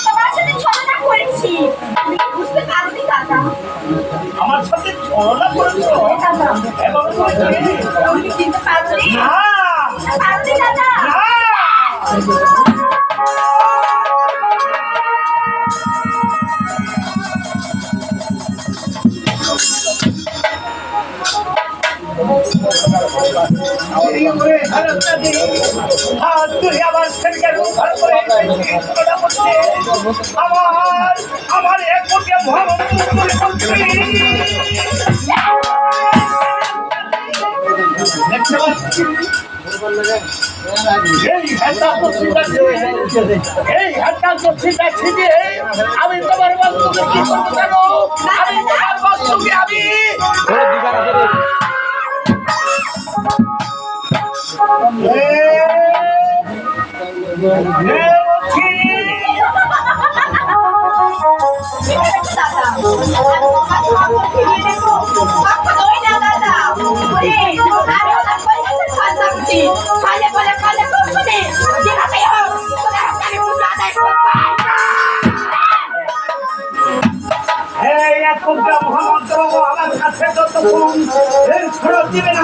তোমার সাথে ছলনা করেছি, তুমি কি বুঝতে পারোনি দাদা? আমার সাথে ছলনা করেছো? এবং তুমি কি চিনতে পারোনি? না পারোনি দাদা? আমার এক কোটি দেখতে পাচ্ছি এই হাতটা তো ঠিক আছে যে আমি তোমার বস্তুকে কি করবো জানো? আমি তোমার বস্তুকে আমি মহামন্ত্র আমার কাছে যতক্ষণ খরচ দিবে না